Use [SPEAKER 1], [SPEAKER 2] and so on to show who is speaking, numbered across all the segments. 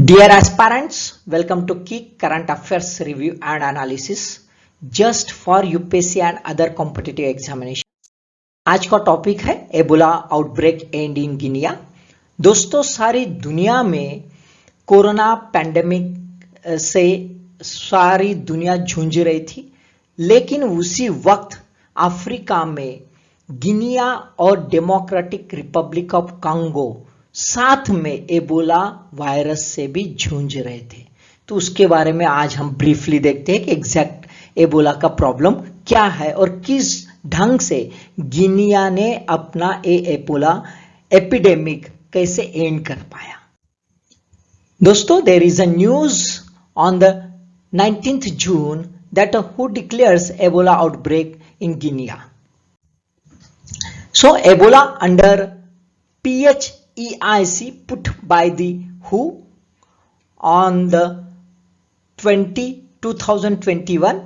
[SPEAKER 1] Dear aspirants, welcome to Key Current Affairs Review and Analysis just for UPSC and other competitive examination. आज का topic है Ebola outbreak and in Guinea. दोस्तों, सारी दुनिया में corona pandemic से सारी दुनिया जूझ रही थी, लेकिन उसी वक्त अफ्रीका में गिनिया और डेमोक्रेटिक रिपब्लिक ऑफ कांगो साथ में एबोला वायरस से भी जूझ रहे थे। तो उसके बारे में आज हम ब्रीफली देखते हैं कि एग्जैक्ट एबोला का प्रॉब्लम क्या है और किस ढंग से गिनिया ने अपना एबोला एपिडेमिक कैसे एंड कर पाया। दोस्तों, there is a news on the 19th June that who declares Ebola outbreak in Guinea. So Ebola under PHEIC put by the WHO on the 2021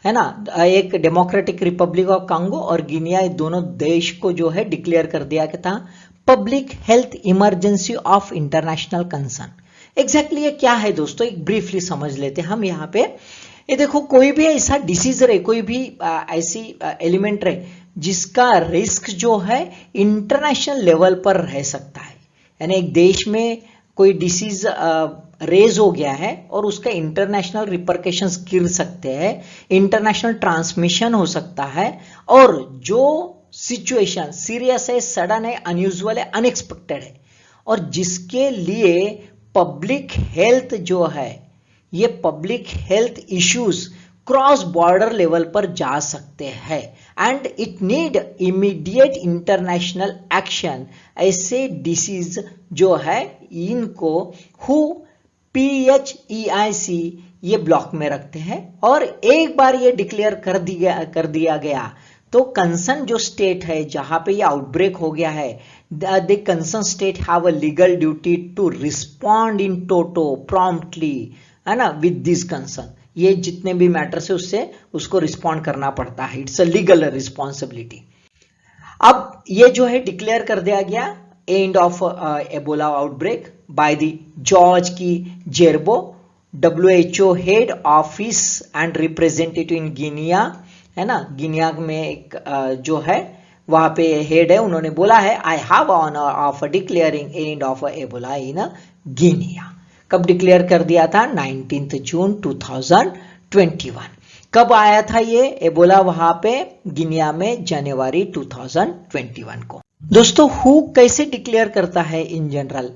[SPEAKER 1] है ना, एक डेमोक्रेटिक रिपब्लिक ऑफ कांगो और Guinea दोनों देश को जो है डिक्लेयर कर दिया गया था public health emergency of international concern. Exactly ये क्या है दोस्तों, एक ब्रीफली समझ लेते हैं हम यहाँ पे। ये देखो, कोई भी ऐसा डिसीज रहे, कोई भी ऐसी एलिमेंट रहे जिसका रिस्क जो है इंटरनेशनल लेवल पर रह सकता है, यानी एक देश में कोई डिसीज रेज हो गया है और उसका इंटरनेशनल रिपरकेशंस गिर सकते हैं, इंटरनेशनल ट्रांसमिशन हो सकता है, और जो सिचुएशन सीरियस है, सडन है, अनयूजुअल है, अनएक्सपेक्टेड है, और जिसके लिए पब्लिक हेल्थ जो है, ये public health issues cross border level पर जा सकते हैं and it need immediate international action. ऐसे डिसीज जो है इनको हु PHEIC ये ब्लॉक में रखते हैं, और एक बार ये डिक्लेयर कर दिया गया तो कंसर्न जो स्टेट है जहां पे ये आउटब्रेक हो गया है, the concern state have a legal duty to respond in toto promptly, है ना, विद दिस कंसर्न। ये जितने भी मैटर्स है उससे उसको रिस्पॉन्ड करना पड़ता है, इट्स अ लीगल रिस्पॉन्सिबिलिटी। अब ये जो है डिक्लेयर कर दिया गया and of Ebola outbreak by the George की जेरबो, WHO head office and representative in Guinea, है ना। गिनिया में एक जो है वहां पे हेड है, उन्होंने बोला है I have honour of declaring end of Ebola in Guinea. कब डिक्लेयर कर दिया था? 19th June 2021। कब आया था ये एबोला वहां पे गिनिया में? जनवरी 2021 को। दोस्तों, हु कैसे डिक्लेयर करता है इन जनरल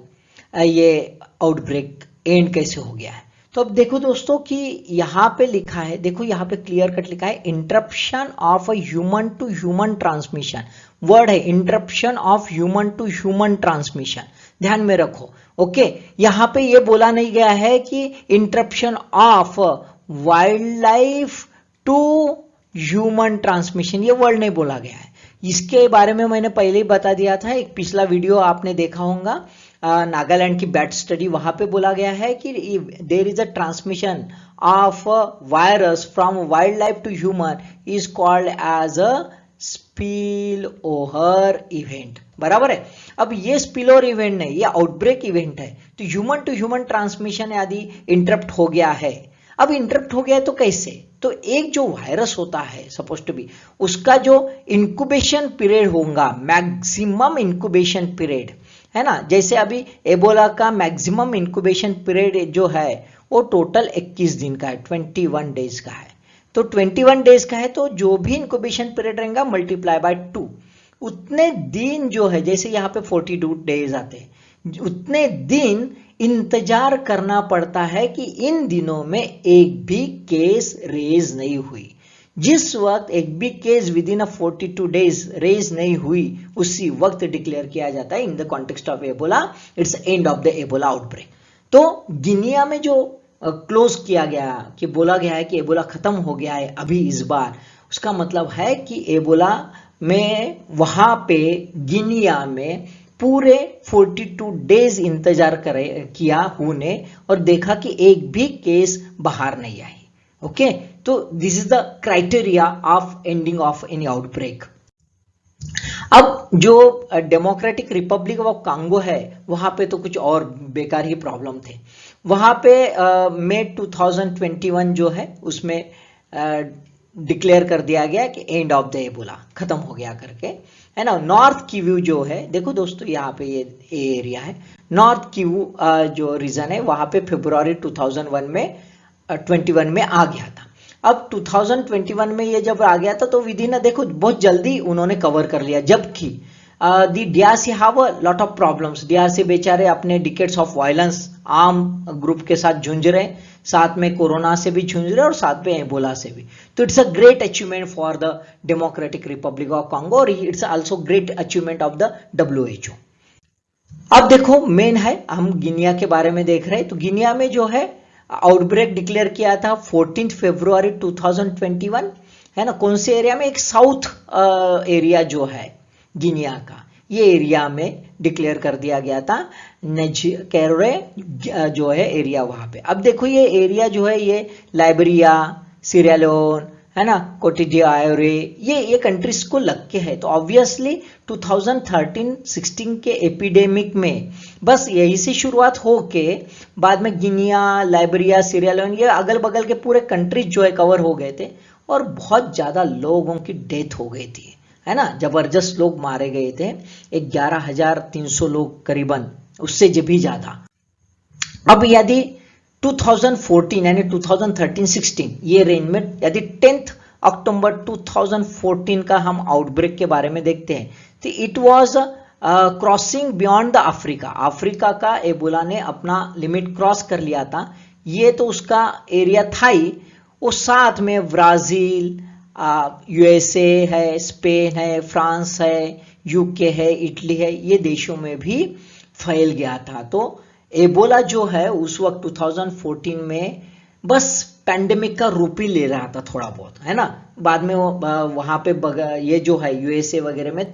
[SPEAKER 1] ये आउटब्रेक एंड कैसे हो गया है? तो अब देखो दोस्तों कि यहाँ पे लिखा है, देखो यहाँ पे क्लियर कट लिखा है interruption of human to human transmission. Word है interruption of human to human transmission, ध्यान में रखो। ओके, यहाँ पे ये बोला नहीं गया है कि interruption of wild life to human transmission, ये वर्ड नहीं बोला गया है। इसके बारे में मैंने पहले ही बता दिया था, एक पिछला वीडियो आपने देखा होगा, नागालैंड की बैट स्टडी, वहां पे बोला गया है कि there is a transmission of virus from wild life to human is called as a spill over event. बराबर है। अब ये स्पिल ओवर इवेंट नहीं, ये आउटब्रेक इवेंट है, तो ह्यूमन टू ह्यूमन ट्रांसमिशन यदि इंटरप्ट हो गया है, अब इंटरप्ट हो गया है तो कैसे? तो एक जो वायरस होता है सपोज टू बी, उसका जो इंक्यूबेशन पीरियड होगा, मैक्सिमम इंक्यूबेशन पीरियड, है ना, जैसे अभी एबोला का मैक्सिमम इंक्यूबेशन पीरियड जो है वो टोटल 21 दिन का है, 21 डेज का है। तो 21 डेज का है, तो जो भी इंक्यूबेशन पीरियड रहेगा मल्टीप्लाई बाय 2, उतने दिन जो है, जैसे यहाँ पे 42 डेज आते हैं, उतने दिन इंतजार करना पड़ता है कि इन दिनों में एक भी केस रेज नहीं हुई। जिस वक्त एक भी case within 42 days raise नहीं हुई, उसी वक्त डिक्लेयर किया जाता है in the context of Ebola it's end of the Ebola outbreak. तो गिनिया में जो क्लोज किया गया कि बोला गया है कि एबोला खत्म हो गया है अभी इस बार, उसका मतलब है कि एबोला में वहां पे गिनिया में पूरे 42 डेज इंतजार किया ने और देखा कि एक भी केस बाहर नहीं आई। ओके, तो this is the criteria of ending of any outbreak. अब जो डेमोक्रेटिक रिपब्लिक ऑफ कांगो है वहां पे तो कुछ और बेकार ही प्रॉब्लम थे। वहां पे मई 2021 जो है उसमें डिक्लेयर कर दिया गया कि एंड ऑफ द एबोला, खत्म हो गया करके, है ना। नॉर्थ किवू जो है, देखो दोस्तों यहाँ पे ये एरिया है, नॉर्थ किवू जो रीजन है वहां पे फरवरी 2001 में 21 में आ गया था। अब 2021 में ये जब आ गया था तो विधि ना देखो बहुत जल्दी उन्होंने कवर कर लिया, जबकि the DRC have a lot of problems. DRC बेचारे अपने decades of violence arm group के साथ झुंझ रहे, साथ में कोरोना से भी झुंझ रहे और साथ में एबोला से भी। तो it's a great achievement for the Democratic Republic of Congo और it's also great achievement of the WHO। अब देखो मेन है, हम गिनिया के बारे में देख रहे हैं। तो गिनिया में जो है आउटब्रेक डिक्लेयर किया था 14 फरवरी 2021, है ना। कौन से एरिया में? एक साउथ एरिया जो है गिनिया का, ये एरिया में डिक्लेयर कर दिया गया था, कैरोरे जो है एरिया वहां पे। अब देखो ये एरिया जो है ये लाइबेरिया, सीरियालोन, है ना, कोटिडियारे, ये कंट्रीज को लग के है। तो ऑब्वियसली 2013-16 के एपिडेमिक में बस यही से शुरुआत हो के बाद में गिनिया, लाइबेरिया, सीरियालोन, ये अगल बगल के पूरे कंट्रीज जो है कवर हो गए थे और बहुत ज्यादा लोगों की डेथ हो गई थी, है ना। जबरदस्त लोग मारे गए थे, 11,300 लोग करीबन, उससे भी ज्यादा। अब यदि 2014 यानी 2013-16 ये रेंज में यदि 10 अक्टूबर 2014 का हम आउटब्रेक के बारे में देखते हैं तो it was crossing beyond the Africa. Africa का एबोला ने अपना लिमिट क्रॉस कर लिया था, ये तो उसका एरिया था ही, वो साथ में ब्राजील, USA है, स्पेन है, फ्रांस है, UK है, इटली है, ये देशों में भी फैल गया था। तो एबोला जो है उस वक्त 2014 में बस पैंडेमिक का रूप ही ले रहा था थोड़ा बहुत, है ना। बाद में वो वहां पे ये जो है USA वगैरह में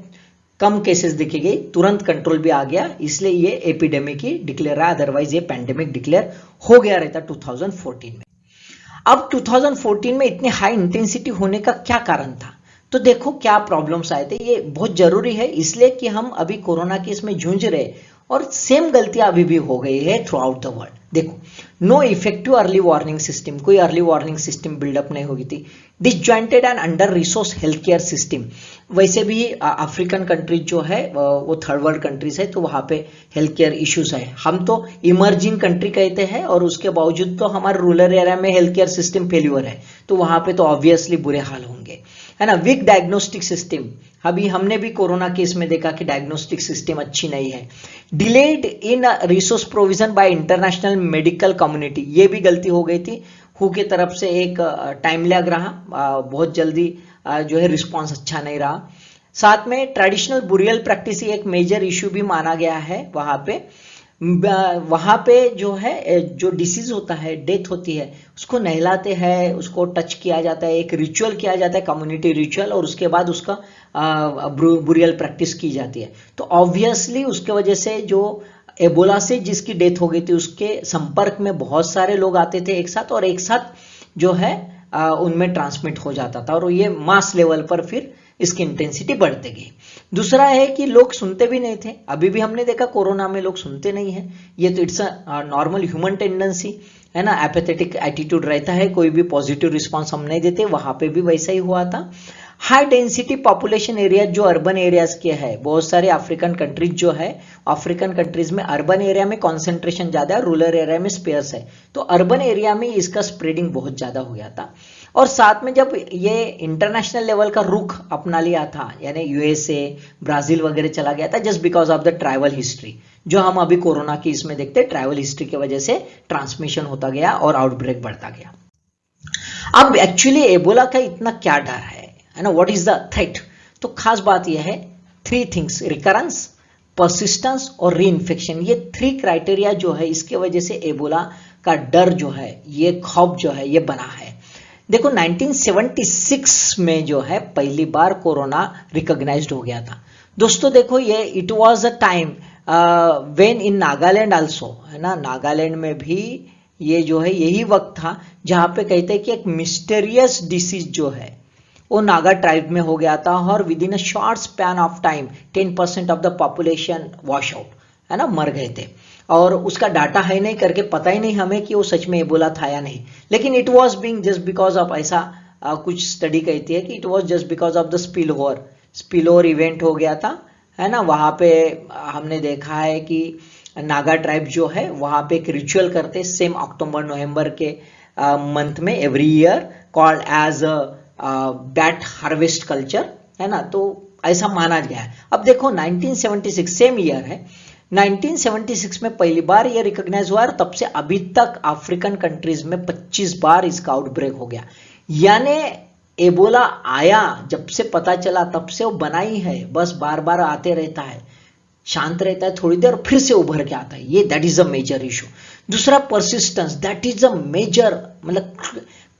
[SPEAKER 1] कम केसेस दिखे गए, तुरंत कंट्रोल भी आ गया, इसलिए ये एपिडेमिक ही डिक्लेयर रहा, अदरवाइज ये पैंडेमिक डिक्लेयर हो गया रहता 2014 में। अब 2014 में इतने हाई इंटेंसिटी होने का क्या कारण था? तो देखो क्या प्रॉब्लम्स आए थे, ये बहुत जरूरी है इसलिए कि हम अभी कोरोना के इसमें जूझ रहे और सेम गलतियां अभी भी हो गई है थ्रू आउट द वर्ल्ड। देखो, no effective early warning system, कोई अर्ली वार्निंग सिस्टम बिल्डअप नहीं होगी थी। Disjointed and under resource health care system, वैसे भी अफ्रीकन कंट्रीज जो है वो थर्ड वर्ल्ड कंट्रीज है तो वहां पे हेल्थ केयर इश्यूज है। हम तो इमर्जिंग कंट्री कहते हैं और उसके बावजूद तो हमारे रूरल एरिया में हेल्थ केयर सिस्टम फेल्यूर है, तो वहां पे तो ऑब्वियसली बुरे हाल होंगे, है ना। वीक डायग्नोस्टिक सिस्टम, अभी हमने भी कोरोना केस में देखा कि डायग्नोस्टिक सिस्टम अच्छी नहीं है। Delayed in resource provision bye international medical community, ये भी गलती हो गई थी, हु के तरफ से एक टाइम लैग रहा, बहुत जल्दी जो है रिस्पॉन्स अच्छा नहीं रहा। साथ में ट्रेडिशनल बुरियल प्रैक्टिस एक मेजर इश्यू भी माना गया है वहां पे। वहां पे जो है जो डिसीज होता है, डेथ होती है, उसको नहलाते हैं, उसको टच किया जाता है, एक रिचुअल किया जाता है, कम्युनिटी रिचुअल, और उसके बाद उसका बुरियल प्रैक्टिस की जाती है। तो ऑब्वियसली उसके वजह से जो एबोला से जिसकी डेथ हो गई थी उसके संपर्क में बहुत सारे लोग आते थे एक साथ, और एक साथ जो है उनमें ट्रांसमिट हो जाता था और ये मास लेवल पर फिर इसकी इंटेंसिटी बढ़ती गई। दूसरा है कि लोग सुनते भी नहीं थे, अभी भी हमने देखा कोरोना में लोग सुनते नहीं है, ये तो it's a normal human tendency, है ना। एपेथेटिक एटीट्यूड रहता है, कोई भी पॉजिटिव रिस्पांस हम नहीं देते, वहां पे भी वैसा ही हुआ था। हाई डेंसिटी पॉपुलेशन एरिया जो अर्बन एरियाज के है, बहुत सारे अफ्रीकन कंट्रीज जो है, अफ्रीकन कंट्रीज में अर्बन एरिया में कॉन्सेंट्रेशन ज्यादा है, रूरल एरिया में स्पेयर्स है, तो अर्बन एरिया में इसका स्प्रेडिंग बहुत ज्यादा हो गया था। और साथ में जब ये इंटरनेशनल लेवल का रुख अपना लिया था, यानी USA, ब्राजील वगैरह चला गया था, just because of the travel history, जो हम अभी कोरोना की इसमें देखते हैं, ट्रैवल हिस्ट्री की वजह से ट्रांसमिशन होता गया और आउटब्रेक बढ़ता गया। अब एक्चुअली एबोला का इतना क्या डर है ना, व्हाट इज द थ्रेट? तो खास बात यह है, 3 थिंग्स, रिकरेंस, परसिस्टेंस और रीइंफेक्शन, ये 3 क्राइटेरिया जो है इसके वजह से एबोला का डर जो है, ये खौफ जो है ये बना है। देखो 1976 में जो है पहली बार कोरोना रिकॉग्नाइज्ड हो गया था दोस्तों। देखो ये it was a time when in Nagaland also, है ना, नागालैंड में भी ये जो है यही वक्त था जहां पे कहते हैं कि एक मिस्टीरियस डिसीज जो है वो नागा ट्राइब में हो गया था और with in a short span of time 10% of the population wash out, है ना, मर गए थे। और उसका डाटा है नहीं करके पता ही नहीं हमें कि वो सच में एबोला था या नहीं, लेकिन it was being just because of ऐसा कुछ स्टडी कहती है कि it was just because of the spill over event हो गया था, है ना। वहाँ पे हमने देखा है कि नागा ट्राइब जो है वहाँ पे एक रिचुअल करते सेम अक्टूबर नवंबर के मंथ में every year, called as bat harvest culture, है ना। तो ऐसा माना गया है। अब देखो 1976 सेम ईयर है, 1976 में पहली बार ये रिकॉग्नाइज हुआ, और तब से अभी तक अफ्रीकन कंट्रीज में 25 बार इसका आउटब्रेक हो गया। यानी एबोला आया, जब से पता चला तब से वो बना ही है, बस बार बार आते रहता है, शांत रहता है थोड़ी देर, फिर से उभर के आता है। ये that is a major issue. दूसरा persistence, that is a major मतलब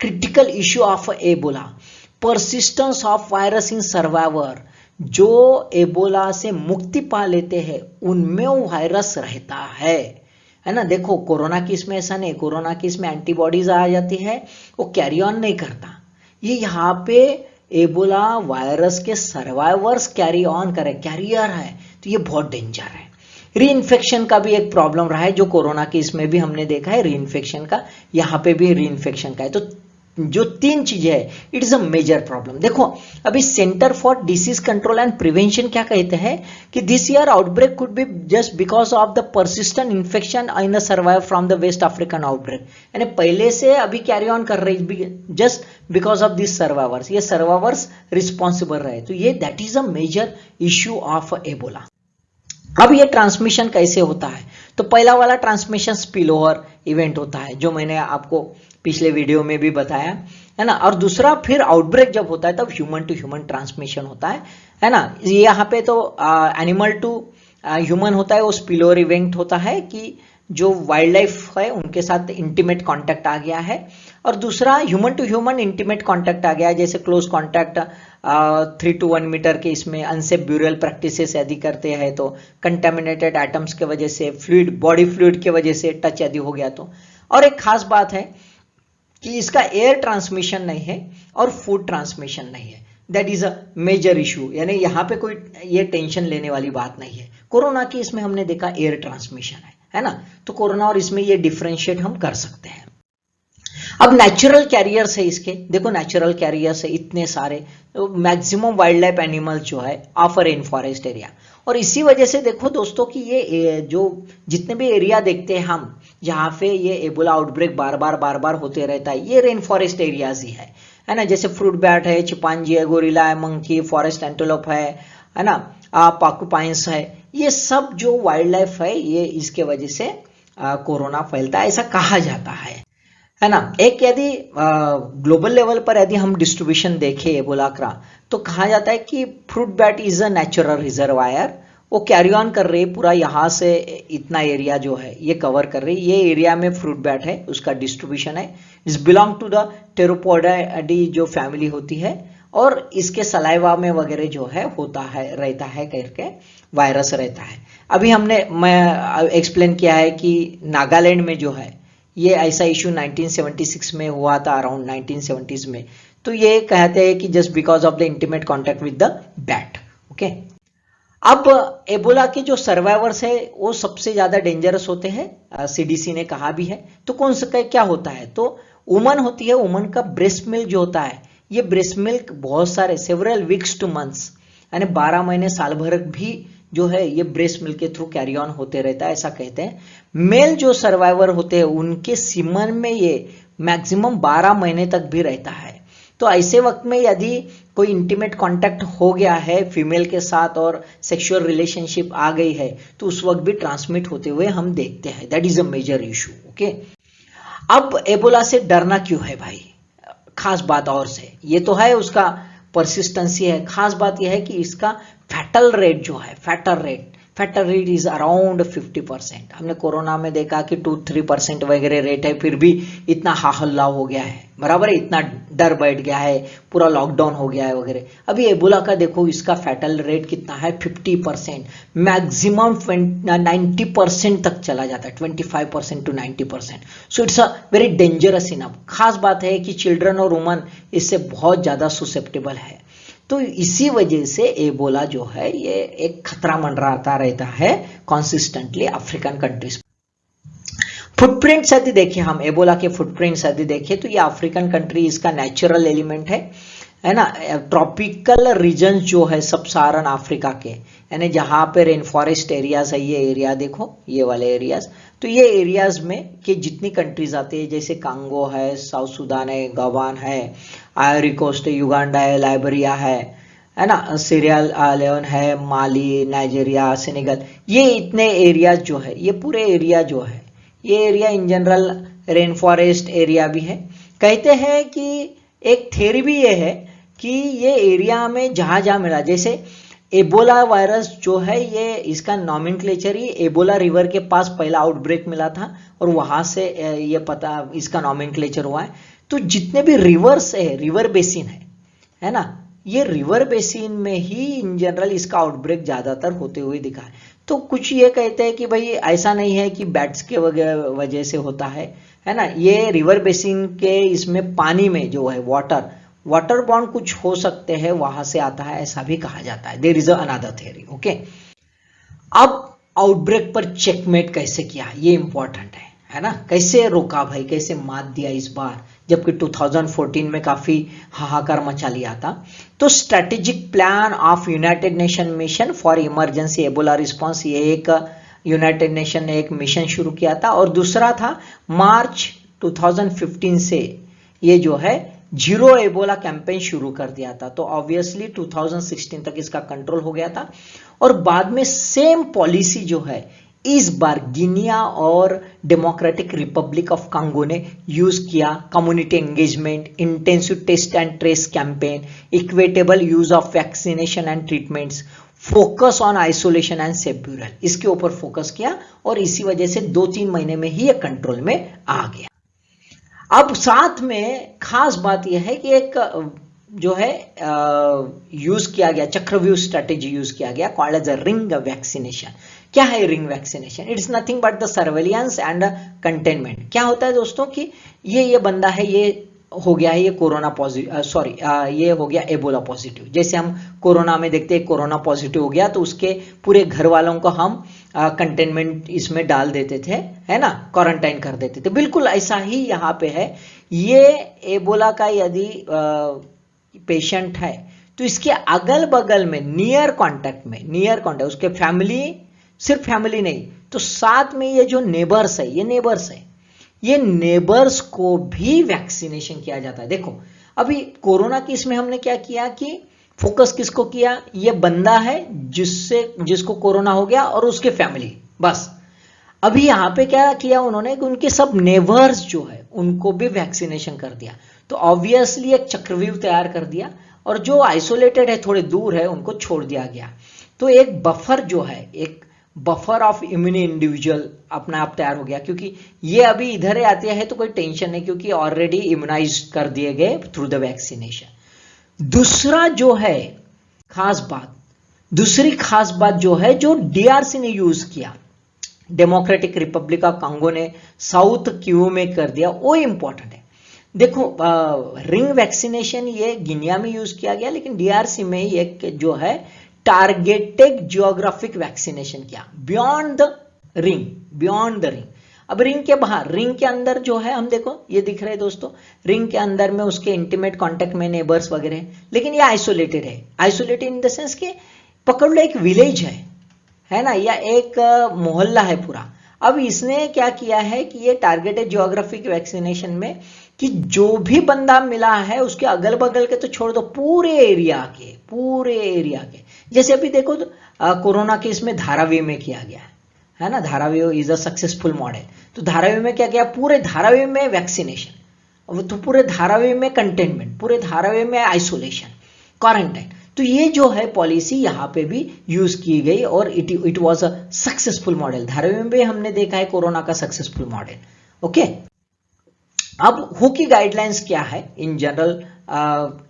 [SPEAKER 1] critical issue of Ebola. Persistence of virus in survivor, जो एबोला से मुक्ति पा लेते हैं उनमें वो वायरस रहता है ना। देखो कोरोना केस में ऐसा नहीं, कोरोना केस में एंटीबॉडीज आ जाती है, वो कैरी ऑन नहीं करता। ये यहाँ पे एबोला वायरस के सर्वाइवर्स कैरी ऑन करे, कैरियर है, तो ये बहुत डेंजर है। री इन्फेक्शन का भी एक प्रॉब्लम रहा है, जो कोरोना केस में भी हमने देखा है री इन्फेक्शन का, यहाँ पे भी री इन्फेक्शन का है। तो जो तीन चीजें है, it is a major problem. देखो अभी centre for disease control and prevention क्या कहते हैं कि this year outbreak could be just because of the persistent infection in survive from the west African outbreak, यानी पहले से अभी कैरी ऑन कर रही just because of this survivors, ये सर्वाइवर्स रिस्पॉन्सिबल रहे। तो ये that is a major issue of Ebola. अब ये ट्रांसमिशन कैसे होता है, तो पहला वाला ट्रांसमिशन स्पिलओवर इवेंट होता है, जो मैंने आपको पिछले वीडियो में भी बताया, है ना। और दूसरा फिर आउटब्रेक जब होता है तब ह्यूमन टू ह्यूमन ट्रांसमिशन होता है ना। यहाँ पे तो एनिमल टू ह्यूमन होता है, वो स्पिलओवर इवेंट होता है कि जो वाइल्ड लाइफ है उनके साथ इंटीमेट कांटेक्ट आ गया है, और दूसरा human to human intimate contact आ गया है, जैसे क्लोज कांटेक्ट 3 to 1 मीटर के इसमें अनसेफ ब्यूरल प्रैक्टिसेस यदि करते हैं तो कंटेमिनेटेड एटम्स के वजह से, फ्लूइड बॉडी फ्लूइड के वजह से टच यदि हो गया तो। और एक खास बात है कि इसका एयर ट्रांसमिशन नहीं है और फूड ट्रांसमिशन नहीं है, that is a major issue. यानी यहाँ पे कोई ये टेंशन लेने वाली बात नहीं है। कोरोना की इसमें हमने देखा एयर ट्रांसमिशन है ना। तो कोरोना और इसमें ये डिफरेंशिएट हम कर सकते हैं। अब नेचुरल कैरियर्स है इसके, देखो नेचुरल कैरियर्स है इतने सारे, मैक्सिमम वाइल्ड लाइफ एनिमल्स जो है of a rain forest area. और इसी वजह से देखो दोस्तों कि ये जो जितने भी एरिया देखते हैं हम जहाँ पे ये एबोला आउटब्रेक बार बार होते रहता है, ये रेन फॉरेस्ट एरियाज ही है ना। जैसे फ्रूट बैट है, चिंपांजी है, गोरिल्ला है, मंकी, फॉरेस्ट एंटेलोप है ना, पाकुपाइंस है, ये सब जो वाइल्ड लाइफ है ये इसके वजह से कोरोना फैलता है, ऐसा कहा जाता है ना। एक यदि ग्लोबल लेवल पर यदि हम डिस्ट्रीब्यूशन देखें एबोला का, तो कहा जाता है कि fruit bat is a natural reservoir, वो कैरी ऑन कर रही है पूरा, यहाँ से इतना एरिया जो है ये कवर कर रही है, ये एरिया में फ्रूट बैट है, उसका डिस्ट्रीब्यूशन है। इस बिलोंग टू द टेरोपोडाइडी जो फैमिली होती है, और इसके सलाइवा में वगैरह जो है होता है, रहता है करके वायरस रहता है। अभी मैं एक्सप्लेन किया है कि नागालैंड में जो है ये ऐसा इशू 1976 में हुआ था, अराउंड 1970s में। तो ये कहते हैं कि just because of the intimate contact with the bat. Okay, अब एबोला के जो सर्वाइवर्स है वो सबसे ज्यादा डेंजरस होते हैं, सीडीसी ने कहा भी है। तो कौन सा क्या होता है, तो वुमन होती है, वुमन का ब्रेस्ट मिल्क जो होता है, ये ब्रेस्ट मिल्क बहुत सारे सेवरल वीक्स टू मंथ्स, यानी 12 महीने साल भर भी जो है ये ब्रेस्ट मिल्क के थ्रू कैरी ऑन होते रहता है, ऐसा कहते हैं। मेल जो सर्वाइवर होते हैं उनके सीमन में ये मैक्सिमम 12 महीने तक भी रहता है। तो ऐसे वक्त में यदि कोई इंटीमेट कांटेक्ट हो गया है फीमेल के साथ और सेक्सुअल रिलेशनशिप आ गई है, तो उस वक्त भी ट्रांसमिट होते हुए हम देखते हैं, that is a major issue. Okay, अब एबोला से डरना क्यों है भाई, खास बात और से ये तो है उसका परसिस्टेंसी है, खास बात यह है कि इसका फैटल रेट जो है, फैटल रेट इज अराउंड 50%। हमने कोरोना में देखा कि 2-3% वगैरह रेट है, फिर भी इतना हाहल्ला हो गया है, बराबर है, इतना डर बैठ गया है, पूरा लॉकडाउन हो गया है वगैरह। अभी एबोला का देखो इसका फैटल रेट कितना है, 50%, मैक्सिमम 90% तक चला जाता है, 25% to 90%। So it's a very dangerous enough. खास बात है कि चिल्ड्रन और वुमन इससे बहुत ज्यादा सुसेप्टेबल है। तो इसी वजह से एबोला जो है ये एक खतरा मंडराता रहता है कॉन्सिस्टेंटली अफ्रीकन कंट्रीज। फुटप्रिंट्स यदि देखें हम, एबोला के फुटप्रिंट्स यदि देखें तो ये अफ्रीकन कंट्री इसका नेचुरल एलिमेंट है ना। ट्रॉपिकल रीजन जो है सब सहारन अफ्रीका के, यानी जहाँ पे रेन फॉरेस्ट एरियाज है, ये एरिया देखो, ये वाले एरियाज, तो ये एरियाज में कि जितनी कंट्रीज आती है, जैसे कांगो है, साउथ सुडान है, गवान है, आयरी कोस्ट है, युगांडा है, लाइबेरिया है ना, सीरिया लियोन है, माली, नाइजीरिया, सेनेगल, ये इतने एरियाज जो है, ये पूरे एरिया जो है, ये area in general rain forest area भी है। कहते हैं कि एक थ्योरी भी ये है कि ये एरिया में जहाँ जहाँ मिला, जैसे एबोला वायरस जो है, ये इसका नॉमेनक्लेचर ही एबोला रिवर के पास पहला आउटब्रेक मिला था और वहां से ये पता इसका नॉमेनक्लेचर हुआ है। तो जितने भी रिवर्स है, रिवर बेसिन है ना, ये रिवर बेसिन में ही इन जनरल इसका आउटब्रेक ज्यादातर होते हुए दिखा है। तो कुछ ये कहते हैं कि भाई ऐसा नहीं है कि बैट्स के वजह से होता है ना, ये रिवर बेसिन के इसमें पानी में जो है वाटर बॉन्ड कुछ हो सकते हैं, वहां से आता है, ऐसा भी कहा जाता है। There is another theory. Okay, अब आउटब्रेक पर चेकमेट कैसे किया, ये इंपॉर्टेंट है ना, कैसे रोका भाई, कैसे मात दिया इस बार, जबकि 2014 में काफी हाहाकार मचा लिया था। तो strategic plan of United nation mission for emergency Ebola response, ये एक यूनाइटेड नेशन ने एक मिशन शुरू किया था, और दूसरा था मार्च 2015 से ये जो है जीरो एबोला कैंपेन शुरू कर दिया था। तो ऑब्वियसली 2016 तक इसका कंट्रोल हो गया था, और बाद में सेम पॉलिसी जो है इस बार गिनिया और डेमोक्रेटिक रिपब्लिक ऑफ कांगो ने यूज किया। Community engagement, intensive test and trace campaign, equitable use of vaccination and treatments, focus on isolation and safe burial, इसके ऊपर फोकस किया, और इसी वजह से 2-3 महीने में ही ये कंट्रोल में आ गया। अब साथ में खास बात यह है कि एक जो है यूज किया गया चक्रव्यूह स्ट्रेटेजी यूज किया गया, called as a ring vaccination. क्या है ring vaccination? It's nothing but the surveillance and containment. क्या होता है दोस्तों कि ये बंदा है, ये हो गया है, ये कोरोना पॉजिटिव, ये हो गया एबोला पॉजिटिव। जैसे हम कोरोना में देखते हैं, कोरोना पॉजिटिव हो गया तो उसके पूरे घर वालों को हम कंटेनमेंट इसमें डाल देते थे, है ना, क्वारंटाइन कर देते थे। बिल्कुल ऐसा ही यहाँ पे है। ये एबोला का यदि पेशेंट है तो इसके अगल बगल में नियर कांटेक्ट उसके फैमिली, सिर्फ फैमिली नहीं तो साथ में ये जो नेबर्स है, ये नेबर्स को भी वैक्सीनेशन किया जाता है। देखो अभी कोरोना की इसमें हमने क्या किया कि फोकस किसको किया, ये बंदा है जिसको कोरोना हो गया और उसके फैमिली, बस। अभी यहां पे क्या किया उन्होंने कि उनके सब नेबर्स जो है उनको भी वैक्सीनेशन कर दिया। तो ऑब्वियसली एक चक्रव्यूह तैयार कर दिया, और जो आइसोलेटेड है, थोड़े दूर है, उनको छोड़ दिया गया। तो एक बफर जो है, एक बफर ऑफ इम्यून इंडिविजुअल अपने आप तैयार हो गया, क्योंकि ये अभी इधर ही आते हैं तो कोई टेंशन नहीं, क्योंकि ऑलरेडी इम्यूनाइज कर दिए गए थ्रू द वैक्सीनेशन। दूसरा जो है दूसरी खास बात जो है, जो डीआरसी ने यूज किया, डेमोक्रेटिक रिपब्लिक ऑफ कांगो ने साउथ किवू में कर दिया, वो इंपॉर्टेंट है। देखो रिंग वैक्सीनेशन ये गिनिया में यूज किया गया, लेकिन डीआरसी में एक जो है टारगेटेड जियोग्राफिक वैक्सीनेशन किया, बियॉन्ड द रिंग। अब रिंग के बाहर, रिंग के अंदर जो है, हम देखो ये दिख रहे हैं दोस्तों, रिंग के अंदर में उसके इंटीमेट कांटेक्ट में नेबर्स वगैरह है, लेकिन ये आइसोलेटेड है। आइसोलेटेड इन द सेंस कि पकड़ लो एक विलेज है ना, या एक मोहल्ला है पूरा। अब इसने क्या किया है कि ये टारगेटेड जियोग्राफिक वैक्सीनेशन में कि जो भी बंदा मिला है उसके अगल बगल के तो छोड़ दो, पूरे एरिया के जैसे अभी देखो कोरोना के इसमें धारावी में किया गया है ना, Dharavi is a successful model. तो धारावी में क्या किया, पूरे धारावी में वैक्सीनेशन, तो पूरे धारावी में कंटेनमेंट, पूरे धारावी में आइसोलेशन, क्वारंटाइन। तो ये जो है पॉलिसी यहाँ पे भी यूज की गई, और it was a successful model. Dharavi में भी हमने देखा है कोरोना का सक्सेसफुल मॉडल। ओके, अब हु की गाइडलाइंस क्या है इन जनरल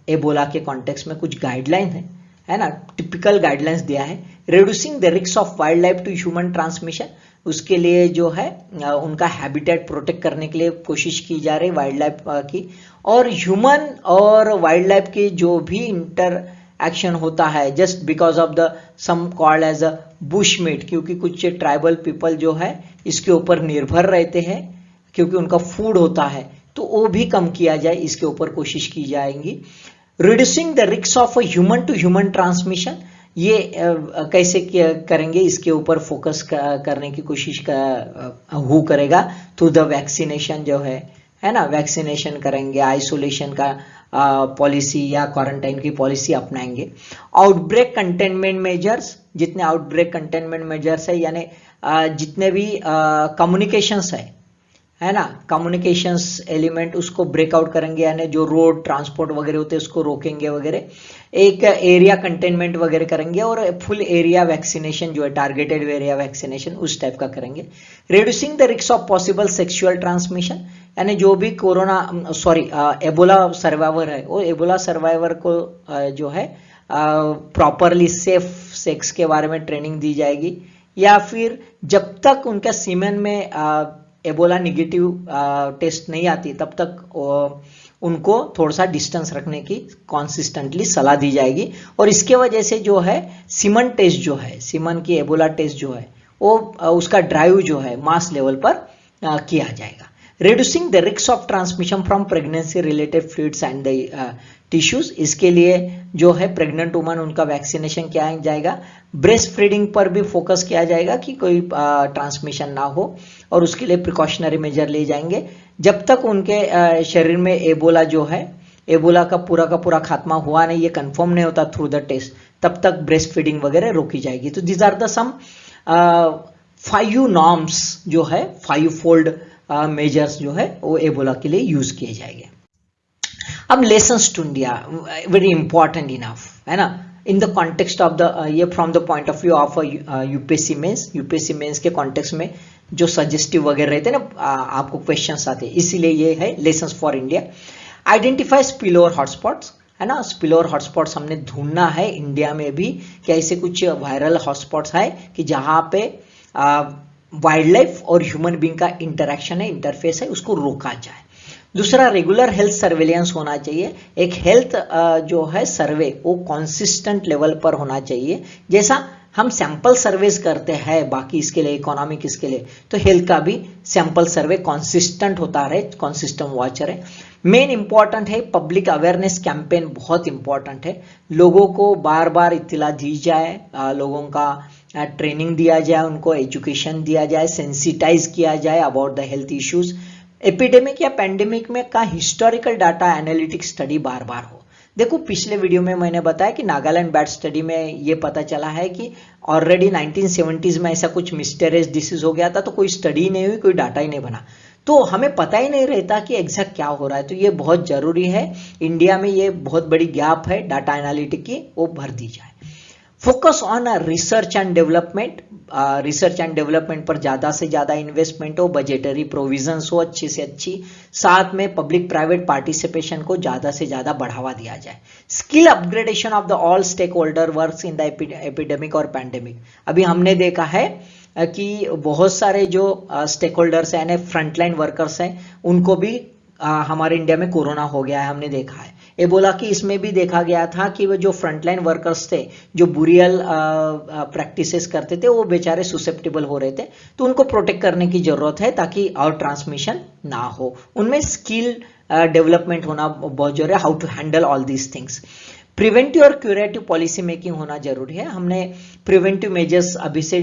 [SPEAKER 1] एबोला के कॉन्टेक्स्ट में? कुछ गाइडलाइन है ना, टिपिकल गाइडलाइंस दिया है। Reducing the risk of wild life to human transmission, उसके लिए जो है उनका हैबिटेट प्रोटेक्ट करने के लिए कोशिश की जा रही वाइल्ड लाइफ की, और ह्यूमन और वाइल्ड लाइफ की जो भी इंटर एक्शन होता है just because of the some called as a bushmeat, क्योंकि कुछ ट्राइबल पीपल जो है इसके ऊपर निर्भर रहते हैं, क्योंकि उनका फूड होता है, तो वो भी कम किया जाए, इसके ऊपर कोशिश की जाएगी। Reducing the risk of human to human transmission, ये कैसे करेंगे, इसके ऊपर फोकस करने की कोशिश करेगा थ्रू द वैक्सीनेशन जो है ना, वैक्सीनेशन करेंगे, आइसोलेशन का पॉलिसी या क्वारंटाइन की पॉलिसी अपनाएंगे। आउटब्रेक कंटेनमेंट मेजर्स, जितने आउटब्रेक कंटेनमेंट मेजर्स है, यानी जितने भी कम्युनिकेशंस है ना, कम्युनिकेशंस एलिमेंट, उसको ब्रेकआउट करेंगे, यानी जो रोड ट्रांसपोर्ट वगैरह होते हैं उसको रोकेंगे वगैरह, एक एरिया कंटेनमेंट वगैरह करेंगे, और फुल एरिया वैक्सीनेशन जो है, टारगेटेड एरिया वैक्सीनेशन उस टाइप का करेंगे। Reducing the risk of possible sexual transmission, यानी जो भी कोरोना एबोला सर्वाइवर है, वो एबोला सर्वाइवर को जो है प्रॉपरली सेफ सेक्स के बारे में ट्रेनिंग दी जाएगी, या फिर जब तक उनका सीमेन में एबोला निगेटिव टेस्ट नहीं आती तब तक उनको थोड़ा सा डिस्टेंस रखने की कॉन्सिस्टेंटली सलाह दी जाएगी। और इसके वजह से जो है सीमन टेस्ट जो है, सीमन की एबोला टेस्ट जो है, वो उसका ड्राइव जो है मास लेवल पर किया जाएगा। Reducing the risk of transmission from pregnancy related fluids and the tissues, इसके लिए जो है प्रेग्नेंट वुमन उनका वैक्सीनेशन किया जाएगा। ब्रेस्ट फीडिंग पर भी फोकस किया जाएगा कि कोई ट्रांसमिशन ना हो, और उसके लिए प्रिकॉशनरी मेजर लिए जाएंगे। जब तक उनके शरीर में एबोला जो है, एबोला का पूरा खात्मा हुआ नहीं, ये कंफर्म नहीं होता थ्रू द टेस्ट, तब तक ब्रेस्ट फीडिंग वगैरह रोकी जाएगी। तो these are the some 5 norms जो है, 5 फोल्ड मेजर्स जो है वो एबोला के लिए यूज किए जाएंगे। अब lessons to India, very important enough है ना, in the context of the ये from the point of view of UPSC mains के कॉन्टेक्स्ट में जो सजेस्टिव वगैरह रहते हैं ना, आपको क्वेश्चंस आते हैं, इसीलिए ये है lessons for India. Identify spillover hotspots, है ना, स्पिलओवर हॉटस्पॉट्स हमने ढूंढना है इंडिया में भी, कि ऐसे कुछ वायरल हॉटस्पॉट्स है कि जहां पे वाइल्ड लाइफ और ह्यूमन बीइंग का इंटरेक्शन है, इंटरफेस है, उसको रोका जाए। दूसरा, रेगुलर हेल्थ सर्वेलेंस होना चाहिए। एक हेल्थ जो है सर्वे वो कॉन्सिस्टेंट लेवल पर होना चाहिए, जैसा हम सैंपल सर्वेस करते हैं बाकी इसके लिए, इकोनॉमिक इसके लिए, तो हेल्थ का भी सैंपल सर्वे कॉन्सिस्टेंट होता रहे, कॉन्सिस्टेंट वॉचर है। मेन इंपॉर्टेंट है पब्लिक अवेयरनेस कैंपेन, बहुत इंपॉर्टेंट है, लोगों को बार बार इत्तला दी जाए, लोगों का ट्रेनिंग दिया जाए, उनको एजुकेशन दिया जाए, सेंसिटाइज किया जाए about the health issues. Epidemic या पैंडेमिक में का हिस्टोरिकल डाटा एनालिटिक स्टडी बार बार हो। देखो पिछले वीडियो में मैंने बताया कि नागालैंड बैट स्टडी में ये पता चला है कि ऑलरेडी 1970s में ऐसा कुछ मिस्टीरियस डिसीज हो गया था, तो कोई स्टडी नहीं हुई, कोई डाटा ही नहीं बना, तो हमें पता ही नहीं रहता कि एग्जैक्ट क्या हो रहा है। तो ये बहुत जरूरी है, इंडिया में ये बहुत बड़ी गैप है डाटा एनालिटिक की, वो भर दी जाए। Focus on research and development, research and development पर ज्यादा से ज्यादा इन्वेस्टमेंट हो, बजटरी प्रोविजंस हो अच्छी से अच्छी, साथ में पब्लिक प्राइवेट पार्टिसिपेशन को ज्यादा से ज्यादा बढ़ावा दिया जाए। Skill upgradation of the all stakeholder works in the epidemic और पैंडेमिक। अभी हमने देखा है कि बहुत सारे जो स्टेक होल्डर्स हैं, यानी फ्रंटलाइन वर्कर्स हैं, उनको भी हमारे इंडिया में कोरोना हो गया है, हमने देखा है। एबोला की इसमें भी देखा गया था कि वो जो फ्रंटलाइन वर्कर्स थे, जो बुरियल प्रैक्टिसेस करते थे, वो बेचारे सुसेप्टेबल हो रहे थे, तो उनको प्रोटेक्ट करने की जरूरत है ताकि और ट्रांसमिशन ना हो। उनमें स्किल डेवलपमेंट होना बहुत जरूरी है, how to handle all these things. Preventive और क्यूरेटिव पॉलिसी मेकिंग होना जरूरी है। हमने प्रिवेंटिव मेजर्स अभी से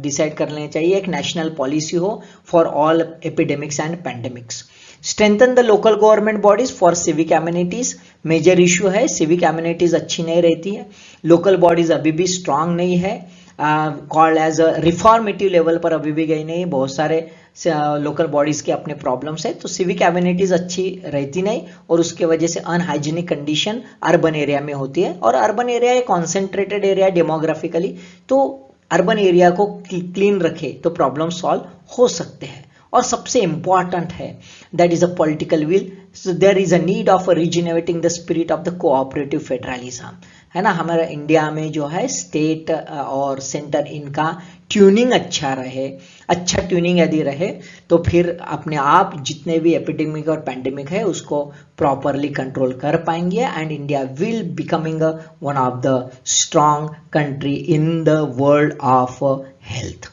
[SPEAKER 1] डिसाइड कर लेने चाहिए, एक नेशनल पॉलिसी हो for all epidemics and pandemics. Strengthen the local government bodies for civic amenities, major issue है, सिविक एम्यूनिटीज अच्छी नहीं रहती है, लोकल बॉडीज अभी भी स्ट्रांग नहीं है, called as a reformative level पर अभी भी गई नहीं, बहुत सारे लोकल बॉडीज के अपने प्रॉब्लम्स है, तो सिविक एम्यूनिटीज अच्छी रहती नहीं, और उसके वजह से अनहाइजीनिक कंडीशन अर्बन एरिया में होती है, और अर्बन एरिया एक कॉन्सेंट्रेटेड एरिया डेमोग्राफिकली, तो अर्बन एरिया को क्लीन रखे तो प्रॉब्लम सॉल्व हो सकते हैं। और सबसे इंपॉर्टेंट है that is a political will, so there is a need of regenerating the spirit of the cooperative federalism, है ना। हमारे इंडिया में जो है स्टेट और सेंटर इनका ट्यूनिंग अच्छा रहे, अच्छा ट्यूनिंग यदि रहे तो फिर अपने आप जितने भी एपिडेमिक और पैंडेमिक है उसको प्रॉपरली कंट्रोल कर पाएंगे, and India will becoming one of the strong country in the world of health.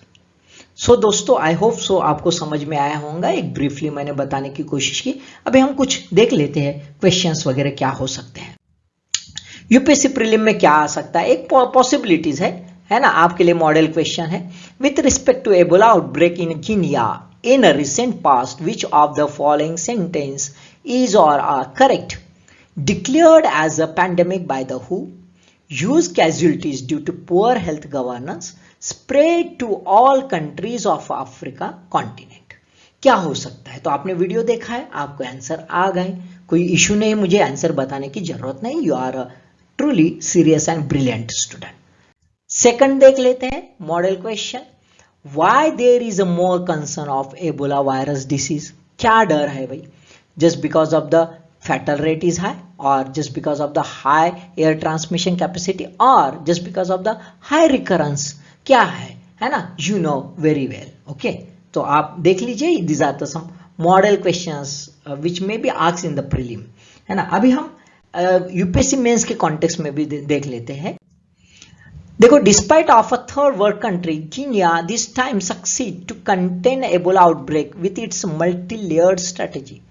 [SPEAKER 1] So दोस्तों, आई होप सो आपको समझ में आया होगा। एक ब्रीफली मैंने बताने की कोशिश की। अभी हम कुछ देख लेते हैं क्वेश्चंस वगैरह क्या हो सकते हैं। यूपीएससी प्रीलिम में क्या आ सकता है, एक पॉसिबिलिटीज है ना, आपके लिए मॉडल क्वेश्चन है। With respect to Ebola outbreak in Guinea in a recent past, which of the following sentence is or are correct? Declared as a pandemic by the WHO, huge casualties due to poor health governance, spread to all countries of Africa continent। क्या हो सकता है? तो आपने video देखा है, आपको answer आ गए, कोई इशू नहीं, मुझे आंसर बताने की जरूरत नहीं। You are truly serious and brilliant student. Second देख लेते हैं model question. Why there is a more concern of Ebola virus disease? क्या डर है भाई? Just because of the fatal rate is high, or just because of the high air transmission capacity, or just because of the high recurrence? क्या है ना, you know very well, okay? तो आप देख लीजिए, these are the some model questions which may be asked in the prelim, है ना। अभी हम यूपीएससी मेंस के कॉन्टेक्स्ट में भी देख लेते हैं। देखो, despite of a third world country, Guinea this time succeed to contain Ebola outbreak with its multi layered strategy.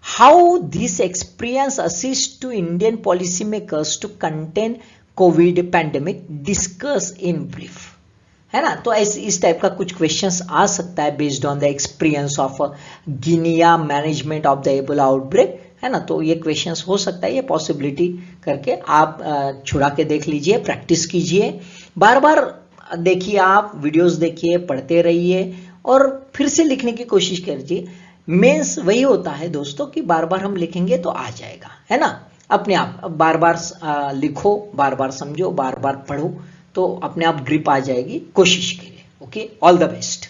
[SPEAKER 1] How this experience assists to Indian policymakers to contain COVID pandemic? Discuss in brief, है ना। तो इस type का कुछ questions आ सकता है based on the experience of Guinea management of the Ebola outbreak, है ना। तो ये क्वेश्चंस हो सकता है, ये पॉसिबिलिटी करके आप छुड़ा के देख लीजिए, प्रैक्टिस कीजिए, बार बार देखिए, आप वीडियोस देखिए, पढ़ते रहिए और फिर से लिखने की कोशिश कीजिए। मेंस वही होता है दोस्तों कि बार बार हम लिखेंगे तो आ जाएगा, है ना। अपने आप बार बार लिखो, बार बार समझो, बार बार पढ़ो, तो अपने आप ग्रिप आ जाएगी। कोशिश करिए। Okay, all the best.